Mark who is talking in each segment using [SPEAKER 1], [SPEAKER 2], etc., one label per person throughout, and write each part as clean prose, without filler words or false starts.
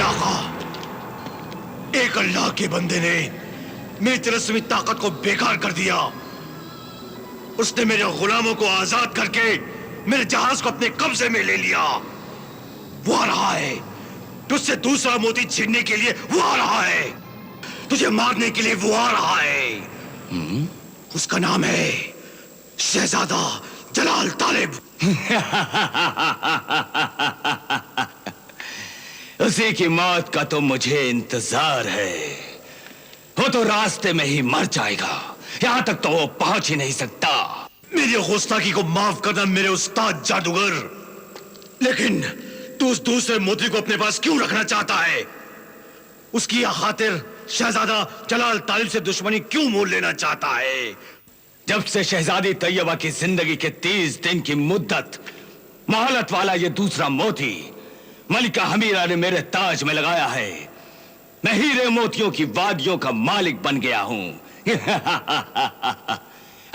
[SPEAKER 1] आका, एक अल्लाह के बंदे ने मेरी तिलस्मी ताकत को बेकार कर दिया। उसने मेरे गुलामों को आजाद करके मेरे जहाज को अपने कब्जे में ले लिया। वो आ रहा है, तुझसे दूसरा मोती छीनने के लिए वो आ रहा है, तुझे मारने के लिए वो आ रहा है। उसका नाम है शहजादा जलाल तालिब।
[SPEAKER 2] उसी की मौत का तो मुझे इंतजार है। वो तो रास्ते में ही मर जाएगा, यहां तक तो वो पहुंच ही नहीं सकता।
[SPEAKER 1] मेरी गुस्ताखी को माफ करना मेरे उस्ताद जादूगर, लेकिन तू उस दूसरे मोती को अपने पास क्यों रखना चाहता है? उसकी खातिर शहजादा जलाल तालिब से दुश्मनी क्यों मोल लेना चाहता है?
[SPEAKER 2] जब से शहजादी तैयबा की जिंदगी के 30 दिन की मुद्दत मोहलत वाला ये दूसरा मोती मलिका हमीरा ने मेरे ताज में लगाया है, मैं हीरे मोतियों की वादियों का मालिक बन गया हूं।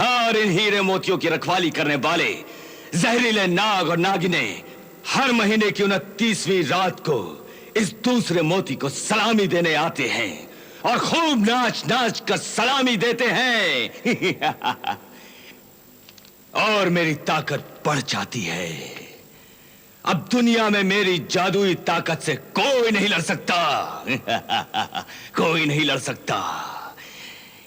[SPEAKER 2] और इन हीरे मोतियों की रखवाली करने वाले जहरीले नाग और नागिने हर महीने की 29वीं रात को इस दूसरे मोती को सलामी देने आते हैं और खूब नाच नाच कर सलामी देते हैं। और मेरी ताकत बढ़ जाती है। अब दुनिया में मेरी जादुई ताकत से कोई नहीं लड़ सकता। कोई नहीं लड़ सकता।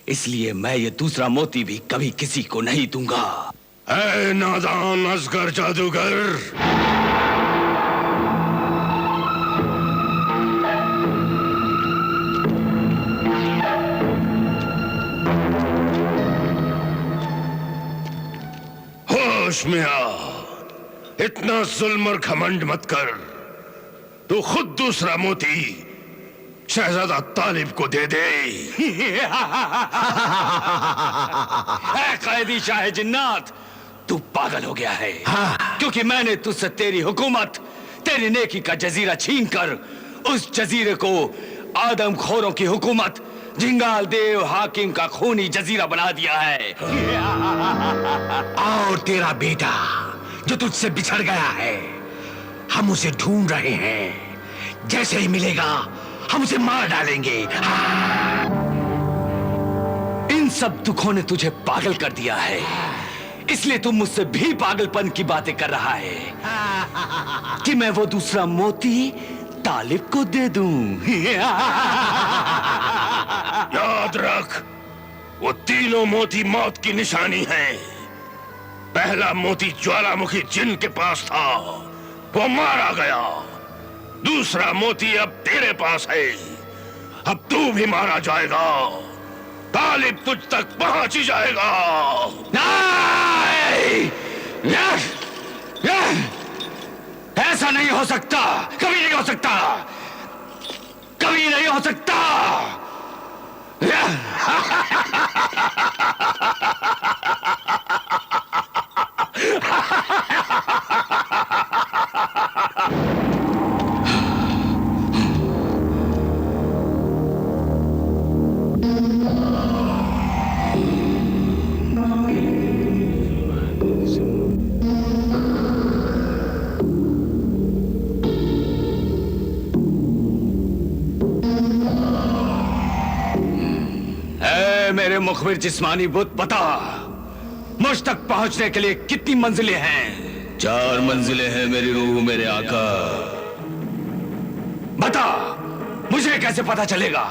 [SPEAKER 2] इसलिए मैं ये दूसरा मोती भी कभी किसी को नहीं दूंगा।
[SPEAKER 1] ऐ नादान असगर जादूगर, होश में आ। इतना जुल्म और घमंड मत कर। तू खुद दूसरा मोती शहजादा तालिब को दे दे।
[SPEAKER 2] कैदी शाह जिन्नात, तू पागल हो गया है। क्योंकि मैंने तुझसे तेरी हुकूमत, तेरी नेकी का जजीरा छीनकर उस जजीरे को आदमखोरों की हुकूमत जिंगाल देव हाकिम का खूनी जजीरा बना दिया है।
[SPEAKER 1] और तेरा बेटा जो तुझसे बिछड़ गया है, हम उसे ढूंढ रहे हैं। जैसे ही मिलेगा हम उसे मार डालेंगे।
[SPEAKER 2] इन सब दुखों ने तुझे पागल कर दिया है, इसलिए तुम मुझसे भी पागलपन की बातें कर रहा है कि मैं वो दूसरा मोती तालिब को दे दूं।
[SPEAKER 1] याद रख, वो तीनों मोती मौत की निशानी है। पहला मोती ज्वालामुखी जिन के पास था, वो मारा गया। दूसरा मोती अब तेरे पास है, अब तू भी मारा जाएगा। तालिब तुझ तक पहुंच ही जाएगा।
[SPEAKER 2] नहीं! ऐसा नहीं हो सकता, कभी नहीं हो सकता, कभी नहीं हो सकता। मेरे मुखबिर जिस्मानी बुत, बता मुझ तक पहुंचने के लिए कितनी मंजिलें हैं?
[SPEAKER 3] 4 मंजिलें हैं मेरी रूह मेरे आका।
[SPEAKER 2] बता, मुझे कैसे पता चलेगा?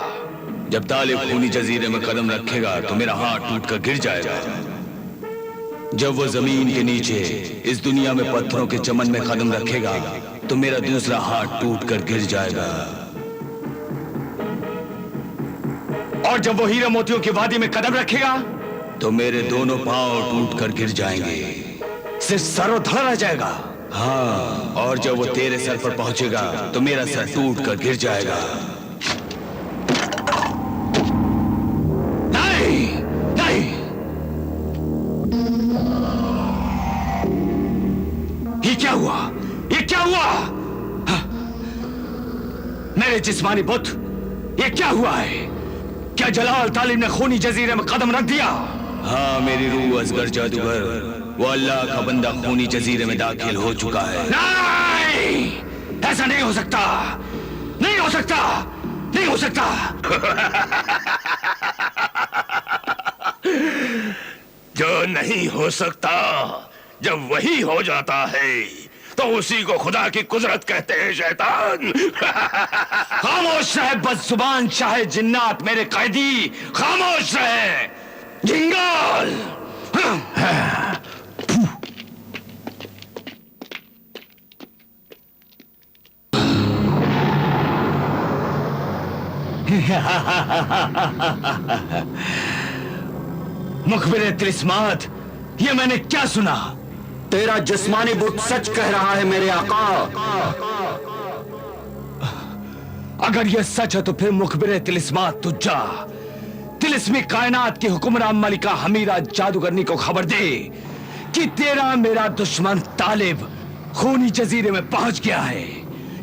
[SPEAKER 3] जब तालिब खूनी जजीरे में कदम रखेगा तो मेरा हाथ टूटकर गिर जाएगा। जब वो जमीन के नीचे इस दुनिया में पत्थरों के चमन में कदम रखेगा तो मेरा दूसरा हाथ टूटकर गिर जाएगा।
[SPEAKER 2] और जब वो हीरे मोतियों की वादी में कदम रखेगा
[SPEAKER 3] तो मेरे दोनों पांव टूटकर गिर जाएंगे।
[SPEAKER 2] सिर्फ सर धड़ रह जाएगा।
[SPEAKER 3] हाँ, और जब वो तेरे सर पर पहुंचेगा तो मेरा सर टूटकर गिर जाएगा।
[SPEAKER 2] नहीं, नहीं, ये क्या हुआ? ये क्या हुआ? हाँ, मेरे जिस्मानी बुत, ये क्या हुआ है? क्या जलाल तालिब ने खूनी जजीरे में कदम रख दिया?
[SPEAKER 3] हाँ मेरी रूह असगर जादूगर, वो अल्लाह का बंदा खूनी जजीरे में दाखिल हो चुका है।
[SPEAKER 2] नहीं, ऐसा नहीं हो सकता, नहीं हो सकता, नहीं हो सकता।
[SPEAKER 1] जो नहीं हो सकता जब वही हो जाता है तो उसी को खुदा की कुदरत कहते हैं शैतान।
[SPEAKER 2] खामोश रहे बदजुबान शाहे जिन्नात मेरे कैदी, खामोश रहे जिंगाल। मुखबिर तिलिस्मात, ये मैंने क्या सुना?
[SPEAKER 4] तेरा जिस्मानी बुत सच कह रहा है मेरे आका।
[SPEAKER 2] अगर यह सच है तो फिर मुखबिर तिलिस्मात तू जा, तिलिस्मी कायनात की हुक्मरान मलिका हमीरा जादूगरनी को खबर दे कि तेरा मेरा दुश्मन तालिब खूनी जजीरे में पहुंच गया है,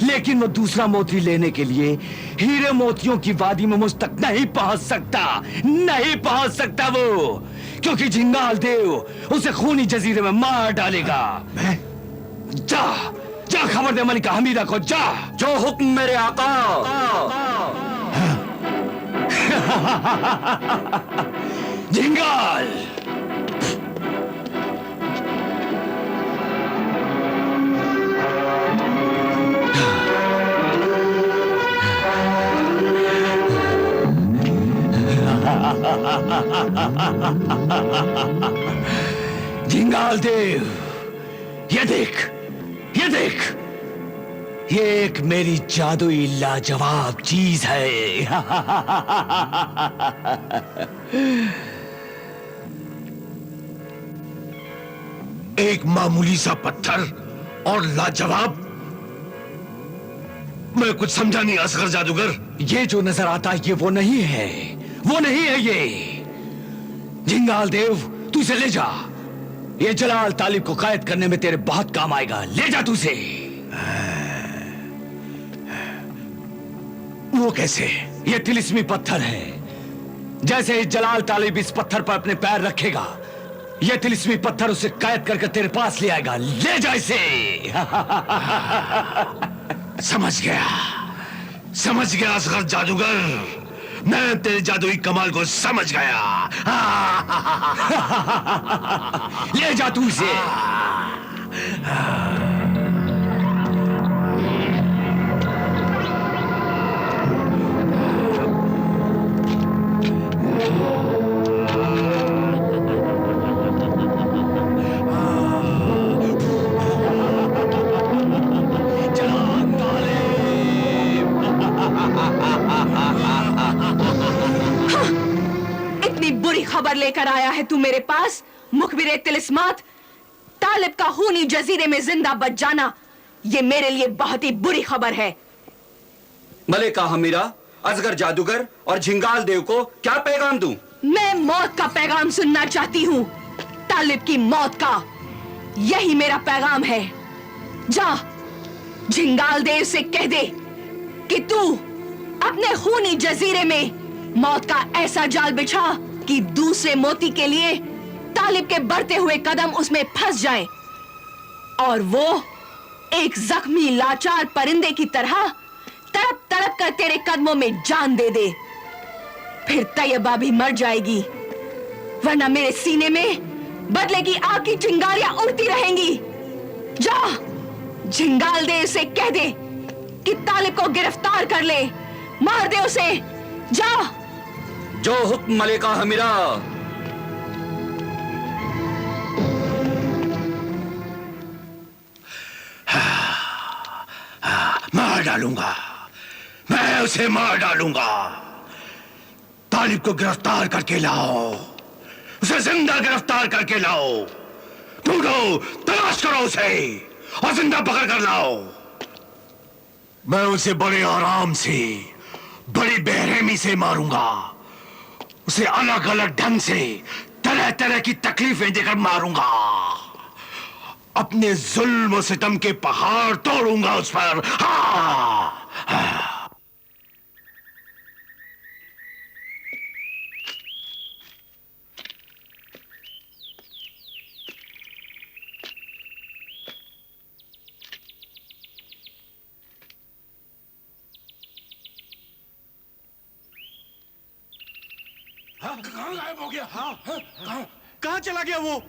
[SPEAKER 2] लेकिन वो दूसरा मोती लेने के लिए हीरे मोतियों की वादी में मुझ तक नहीं पहुंच सकता, नहीं पहुंच सकता वो, क्योंकि झिंगाल देव उसे खूनी जजीरे में मार डालेगा।
[SPEAKER 1] मैं?
[SPEAKER 2] जा जा खबर दे मलिका हमीरा को, जा।
[SPEAKER 4] जो हुक्म मेरे आका।
[SPEAKER 2] झिंगाल। झिंगाल देव, ये देख, ये देख, ये एक मेरी जादुई लाजवाब चीज है।
[SPEAKER 1] एक मामूली सा पत्थर और लाजवाब? मैं कुछ समझा नहीं असगर जादूगर।
[SPEAKER 2] ये जो नजर आता है ये वो नहीं है, वो नहीं है ये। झिंगाल देव, तू इसे ले जा, ये जलाल तालिब को कैद करने में तेरे बहुत काम आएगा। ले जा तू इसे।
[SPEAKER 1] वो कैसे?
[SPEAKER 2] ये तिलिस्मी पत्थर है, जैसे ही जलाल तालिब इस पत्थर पर अपने पैर रखेगा, ये तिलिस्मी पत्थर उसे कैद करके तेरे पास ले आएगा। ले जा इसे।
[SPEAKER 1] समझ गया, समझ गया असगर जादूगर, मैं तेरे जादुई कमाल को समझ गया।
[SPEAKER 2] ले जा तू इसे।
[SPEAKER 5] बुरी खबर लेकर आया है तू मेरे पास, मुखबिर तिलिस्मात। तालिब का खूनी जजीरे में जिंदा बच जाना, ये मेरे लिए बहुत ही बुरी खबर है।
[SPEAKER 4] मलिका हमीरा, असगर जादूगर और झिंगाल देव को क्या पैगाम दूं?
[SPEAKER 5] मैं मौत का पैगाम सुनना चाहती हूँ, तालिब की मौत का। यही मेरा पैगाम है। जा झिंगाल देव से कह दे कि तू अपने खूनी जजीरे में मौत का ऐसा जाल बिछा कि दूसरे मोती के लिए तालिब के बढ़ते हुए कदम उसमें फंस जाएं और वो एक जख्मी लाचार परिंदे की तरह तड़प तड़प कर तेरे कदमों में जान दे दे। फिर तैयबा भी मर जाएगी, वरना मेरे सीने में बदले की आग की चिंगारियां उड़ती रहेंगी। जा झिंगाल दे उसे कह दे कि तालिब को गिरफ्तार कर ले, मार दे उसे। जा।
[SPEAKER 4] जो हुक्म मलिका हमीरा।
[SPEAKER 1] मार डालूंगा, मैं उसे मार डालूंगा। तालिब को गिरफ्तार करके लाओ, उसे जिंदा गिरफ्तार करके लाओ। ढूंढो, तलाश करो उसे और जिंदा पकड़ कर लाओ। मैं उसे बड़े आराम से, बड़ी बेरहमी से मारूंगा। उसे अलग अलग ढंग से तरह तरह की तकलीफें देकर मारूंगा। अपने जुल्म और सितम के पहाड़ तोड़ूंगा उस पर। हाँ। कहाँ गायब हो गया? कहाँ चला गया वो?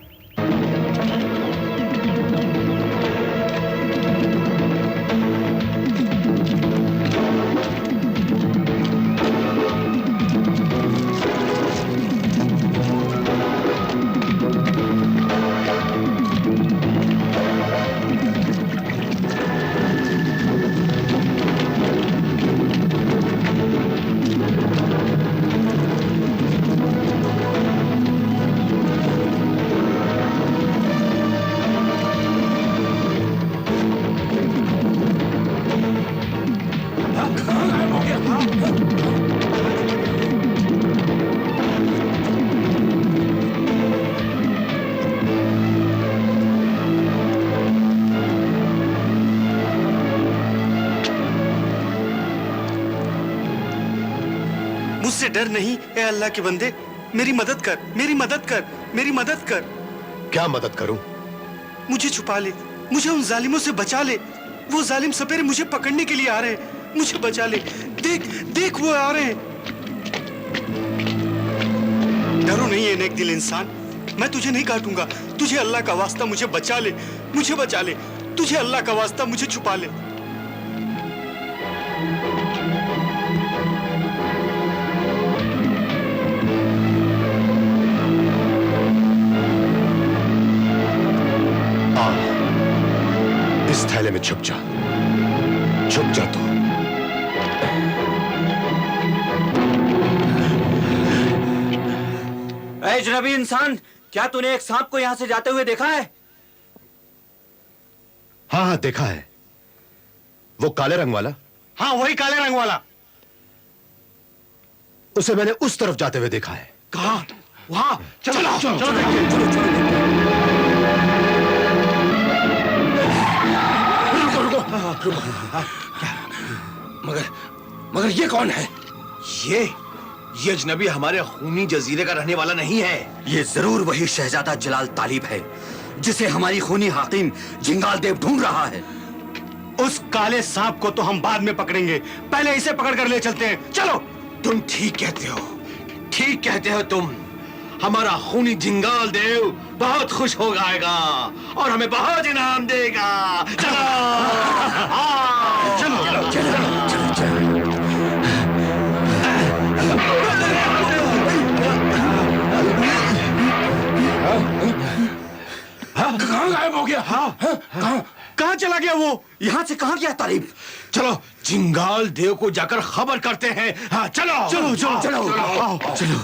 [SPEAKER 6] मुझसे डर नहीं, ए अल्लाह के बंदे, मेरी मदद कर, मेरी मदद कर, मेरी मदद कर।
[SPEAKER 1] क्या मदद करूं?
[SPEAKER 6] मुझे छुपा ले, मुझे उन जालिमों से बचा ले। वो जालिम सपेरे मुझे पकड़ने के लिए आ रहे हैं, मुझे बचा ले। देख देख वो आ रहे हैं। डरो नहीं है नेक दिल इंसान, मैं तुझे नहीं काटूंगा। तुझे अल्लाह का वास्ता मुझे बचा ले, मुझे बचा ले। तुझे अल्लाह का वास्ता मुझे छुपा ले।
[SPEAKER 1] इस थैले में छुप जा, छुप जा तू।
[SPEAKER 4] ऐ अजनबी इंसान, क्या तूने एक सांप को यहां से जाते हुए देखा है?
[SPEAKER 1] हाँ हाँ देखा है। वो काले रंग वाला? हाँ वही काले रंग वाला। उसे मैंने उस तरफ जाते हुए देखा है। कहाँ? वहां। चलो चलो चलो देखिए। चलो चलो
[SPEAKER 7] मगर ये कौन है? ये अजनबी हमारे खूनी जजीरे का रहने वाला नहीं है।
[SPEAKER 4] ये जरूर वही शहजादा जलाल तालिब है जिसे हमारी खूनी हाकिम जिंगाल देव ढूंढ रहा है।
[SPEAKER 6] उस काले सांप को तो हम बाद में पकड़ेंगे, पहले इसे पकड़ कर ले चलते हैं। चलो।
[SPEAKER 7] तुम ठीक कहते हो, ठीक कहते हो तुम। हमारा खूनी जिंगाल देव बहुत खुश हो जाएगा और हमें बहुत इनाम देगा। चलो
[SPEAKER 6] चलो चलो चलो चलो चलो।
[SPEAKER 7] कहाँ गायब हो गया?
[SPEAKER 6] कहाँ चला गया वो?
[SPEAKER 4] यहां से कहां गया तालिब?
[SPEAKER 7] चलो जिंगाल देव को जाकर खबर करते हैं। हाँ चलो
[SPEAKER 6] चलो चलो चलो
[SPEAKER 7] आओ।
[SPEAKER 6] चलो।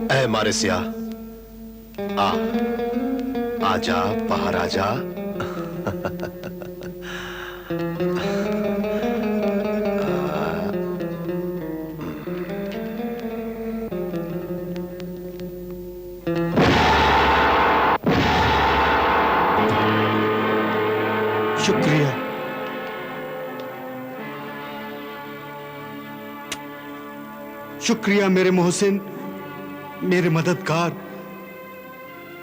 [SPEAKER 1] ऐ मारे सिया, आजा, बाहर आजा।
[SPEAKER 6] शुक्रिया। शुक्रिया मेरे मोहसिन, मेरे मददगार।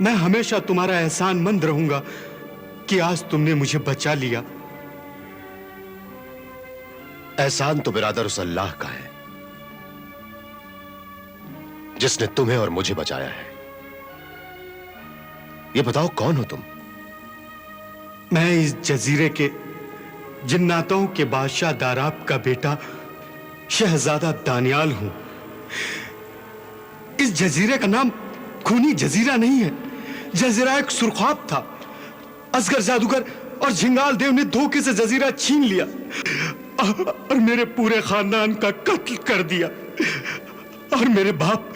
[SPEAKER 6] मैं हमेशा तुम्हारा एहसानमंद रहूंगा कि आज तुमने मुझे बचा लिया।
[SPEAKER 1] एहसान तो बिरादर उस अल्लाह का है जिसने तुम्हें और मुझे बचाया है। ये बताओ कौन हो तुम?
[SPEAKER 6] मैं इस जजीरे के जिन्नातों के बादशाह दाराब का बेटा शहजादा दानियाल हूं। इस जजीरे का नाम खूनी जजीरा नहीं है, जजीरा एक सुरख्वाब था। असगर जादूगर और झिंगाल देव ने धोखे से जजीरा छीन लिया और मेरे पूरे खानदान का कत्ल कर दिया। और मेरे बाप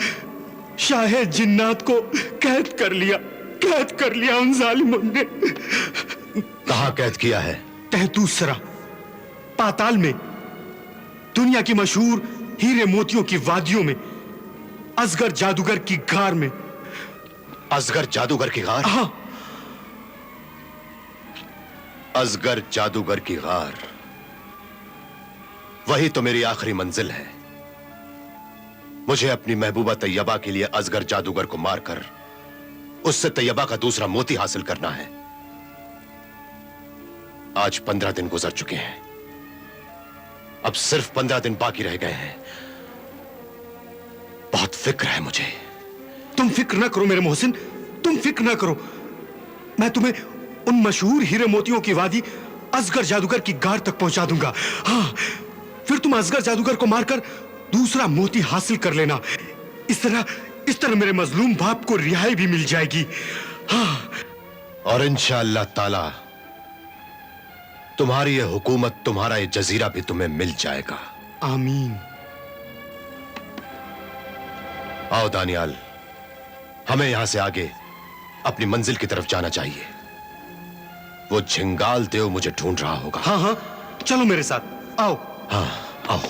[SPEAKER 6] शाहे जिन्नात को कैद कर लिया उन जालिमों ने।
[SPEAKER 1] कहां कैद किया है?
[SPEAKER 6] तहतूसरा, पाताल में, दुनिया की मशहूर हीरे मोतियों की वादियों में, असगर जादूगर की गार में।
[SPEAKER 1] असगर जादूगर की गार?
[SPEAKER 6] हाँ।
[SPEAKER 1] असगर जादूगर की गार। वही तो मेरी आखिरी मंजिल है। मुझे अपनी महबूबा तैयबा के लिए असगर जादूगर को मारकर उससे तैयबा का दूसरा मोती हासिल करना है। आज 15 दिन गुजर चुके हैं, अब सिर्फ 15 दिन बाकी रह गए हैं। बहुत फिक्र है मुझे।
[SPEAKER 6] तुम फिक्र ना करो मेरे मोहसिन, तुम फिक्र ना करो। मैं तुम्हें उन मशहूर हीरे मोतियों की वादी असगर जादूगर की गार तक पहुंचा दूंगा। हाँ, फिर तुम असगर जादूगर को मारकर दूसरा मोती हासिल कर लेना। इस तरह मेरे मजलूम बाप को रिहाई भी मिल जाएगी। हाँ।
[SPEAKER 1] और इंशाअल्लाह ताला तुम्हारी ये हुकूमत, तुम्हारा ये जजीरा भी तुम्हें मिल जाएगा।
[SPEAKER 6] आमीन।
[SPEAKER 1] आओ दानियाल, हमें यहां से आगे अपनी मंजिल की तरफ जाना चाहिए। वो झिंगाल देव मुझे ढूंढ रहा होगा।
[SPEAKER 6] हाँ हाँ, चलो मेरे साथ, आओ।
[SPEAKER 1] हाँ, आओ।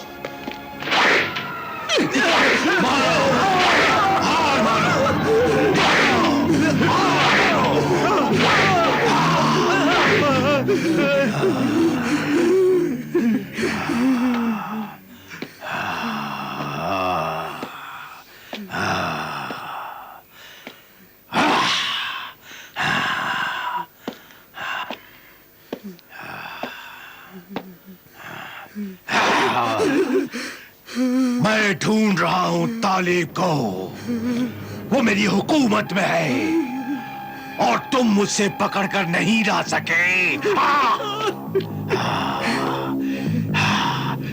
[SPEAKER 1] मैं ढूंढ रहा हूं तालिब को। वो मेरी हुकूमत में है और तुम मुझसे पकड़कर नहीं ला सके।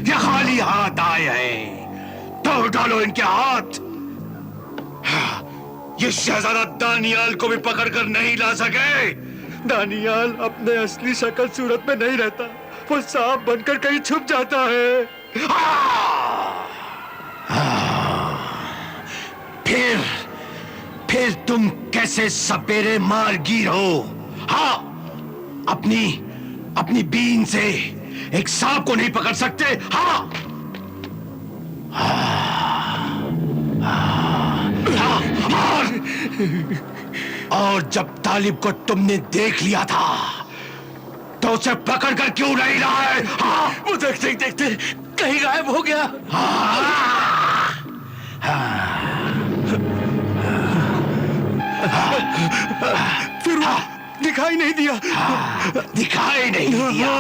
[SPEAKER 1] ये खाली हाथ आए हैं, तोड़ डालो इनके हाथ। ये शहजादा दानियाल को भी पकड़कर नहीं ला सके।
[SPEAKER 6] दानियाल अपने असली शक्ल सूरत में नहीं रहता, वो सांप बनकर कहीं छुप जाता है।
[SPEAKER 1] फिर तुम कैसे सपेरे मारगीर हो? हाँ, अपनी बीन से एक सांप को नहीं पकड़ सकते? हाँ, और जब तालिब को तुमने देख लिया था तो उसे पकड़कर क्यों नहीं रहा है? हाँ,
[SPEAKER 6] वो देखते ही देखते कहीं गायब हो गया। फिर वो दिखाई नहीं दिया।
[SPEAKER 1] दिखाई नहीं दिया।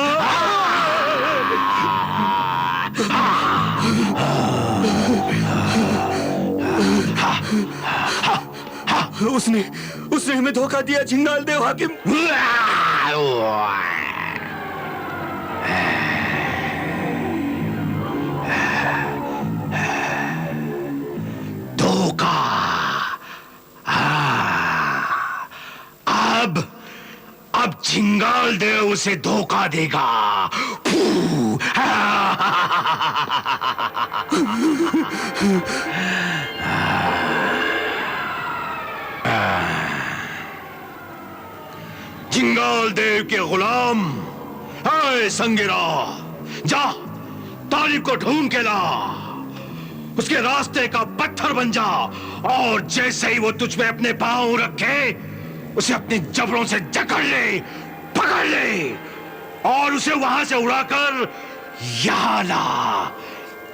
[SPEAKER 6] उसने हमें धोखा दिया झिंगाल देव हाकिम।
[SPEAKER 1] धोखा। अब झिंगाल देव उसे धोखा देगा। झिंगाल देव के गुलाम, हाय संगिरा, जा तालिब को ढूंढ के ला। उसके रास्ते का पत्थर बन जा और जैसे ही वो तुझ में अपने पांव रखे उसे अपने जबड़ों से जकड़ ले, पकड़ ले और उसे वहां से उड़ाकर यहां ला।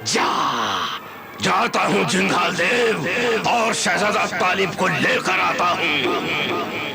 [SPEAKER 1] जाता हूं झिंगाल देव और शहजादा तालिब को लेकर आता हूं।